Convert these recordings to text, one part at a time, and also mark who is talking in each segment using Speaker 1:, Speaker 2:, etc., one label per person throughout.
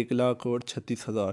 Speaker 1: 1,36,000۔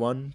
Speaker 1: 1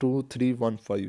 Speaker 1: 2315۔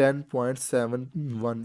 Speaker 1: 10.71۔